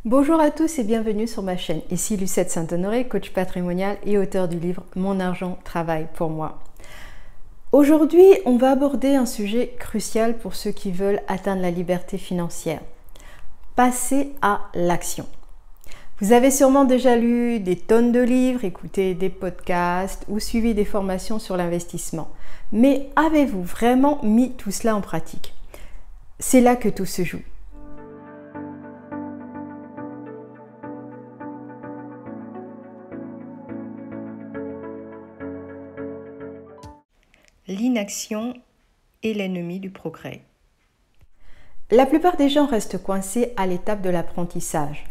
Bonjour à tous et bienvenue sur ma chaîne. Ici Lucette Saint-Honoré, coach patrimonial et auteur du livre Mon argent travaille pour moi. Aujourd'hui, on va aborder un sujet crucial pour ceux qui veulent atteindre la liberté financière. Passer à l'action. Vous avez sûrement déjà lu des tonnes de livres, écouté des podcasts ou suivi des formations sur l'investissement. Mais avez-vous vraiment mis tout cela en pratique? C'est là que tout se joue. L'inaction est l'ennemi du progrès. La plupart des gens restent coincés à l'étape de l'apprentissage.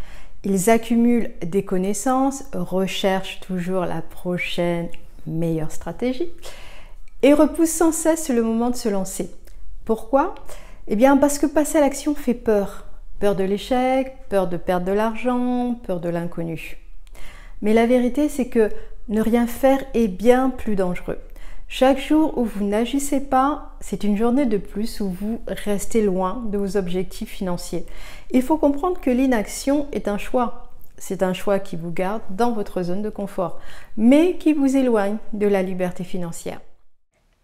Ils accumulent des connaissances, recherchent toujours la prochaine meilleure stratégie et repoussent sans cesse le moment de se lancer. Pourquoi? Eh bien parce que passer à l'action fait peur. Peur de l'échec, peur de perdre de l'argent, peur de l'inconnu. Mais la vérité, c'est que ne rien faire est bien plus dangereux. Chaque jour où vous n'agissez pas, c'est une journée de plus où vous restez loin de vos objectifs financiers. Il faut comprendre que l'inaction est un choix. C'est un choix qui vous garde dans votre zone de confort, mais qui vous éloigne de la liberté financière.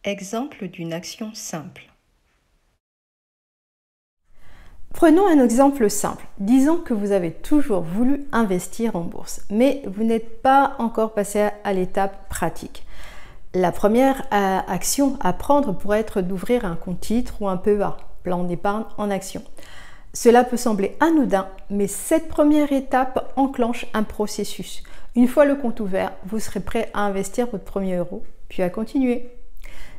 Exemple d'une action simple. Prenons un exemple simple. Disons que vous avez toujours voulu investir en bourse, mais vous n'êtes pas encore passé à l'étape pratique. La première action à prendre pourrait être d'ouvrir un compte titre ou un PEA, plan d'épargne en action. Cela peut sembler anodin, mais cette première étape enclenche un processus. Une fois le compte ouvert, vous serez prêt à investir votre premier euro, puis à continuer.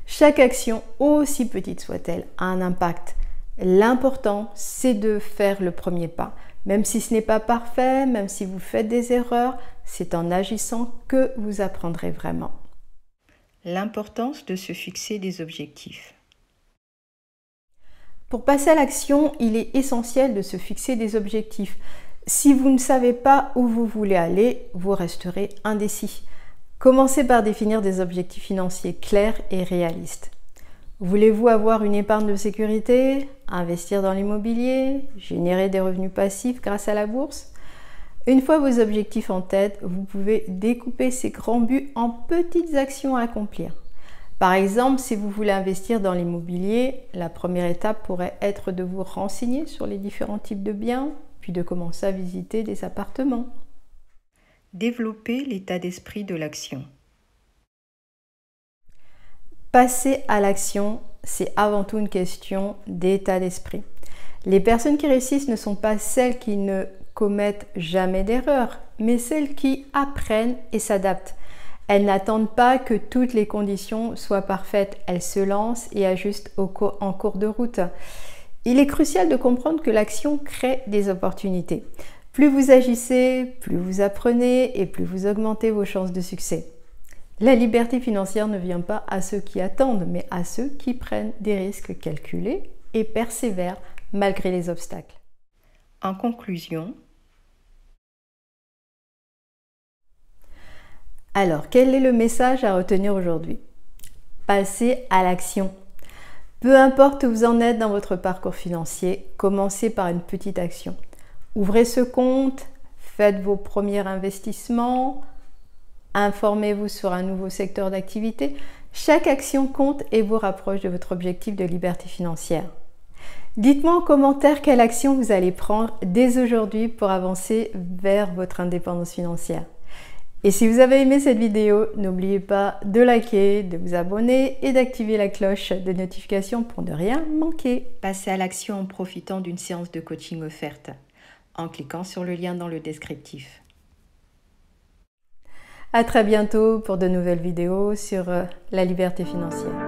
Chaque action, aussi petite soit-elle, a un impact. L'important, c'est de faire le premier pas. Même si ce n'est pas parfait, même si vous faites des erreurs, c'est en agissant que vous apprendrez vraiment. L'importance de se fixer des objectifs. Pour passer à l'action, il est essentiel de se fixer des objectifs. Si vous ne savez pas où vous voulez aller, vous resterez indécis. Commencez par définir des objectifs financiers clairs et réalistes. Voulez-vous avoir une épargne de sécurité, investir dans l'immobilier, générer des revenus passifs grâce à la bourse? Une fois vos objectifs en tête, vous pouvez découper ces grands buts en petites actions à accomplir. Par exemple, si vous voulez investir dans l'immobilier, la première étape pourrait être de vous renseigner sur les différents types de biens, puis de commencer à visiter des appartements. Développer l'état d'esprit de l'action. Passer à l'action, c'est avant tout une question d'état d'esprit. Les personnes qui réussissent ne sont pas celles qui ne commettent jamais d'erreurs, mais celles qui apprennent et s'adaptent. Elles n'attendent pas que toutes les conditions soient parfaites, elles se lancent et ajustent en cours de route. Il est crucial de comprendre que l'action crée des opportunités. Plus vous agissez, plus vous apprenez et plus vous augmentez vos chances de succès. La liberté financière ne vient pas à ceux qui attendent, mais à ceux qui prennent des risques calculés et persévèrent malgré les obstacles. En conclusion, alors quel est le message à retenir aujourd'hui? Passez à l'action. Peu importe où vous en êtes dans votre parcours financier, commencez par une petite action. Ouvrez ce compte, faites vos premiers investissements, informez-vous sur un nouveau secteur d'activité. Chaque action compte et vous rapproche de votre objectif de liberté financière. Dites-moi en commentaire quelle action vous allez prendre dès aujourd'hui pour avancer vers votre indépendance financière. Et si vous avez aimé cette vidéo, n'oubliez pas de liker, de vous abonner et d'activer la cloche de notification pour ne rien manquer. Passez à l'action en profitant d'une séance de coaching offerte en cliquant sur le lien dans le descriptif. À très bientôt pour de nouvelles vidéos sur la liberté financière.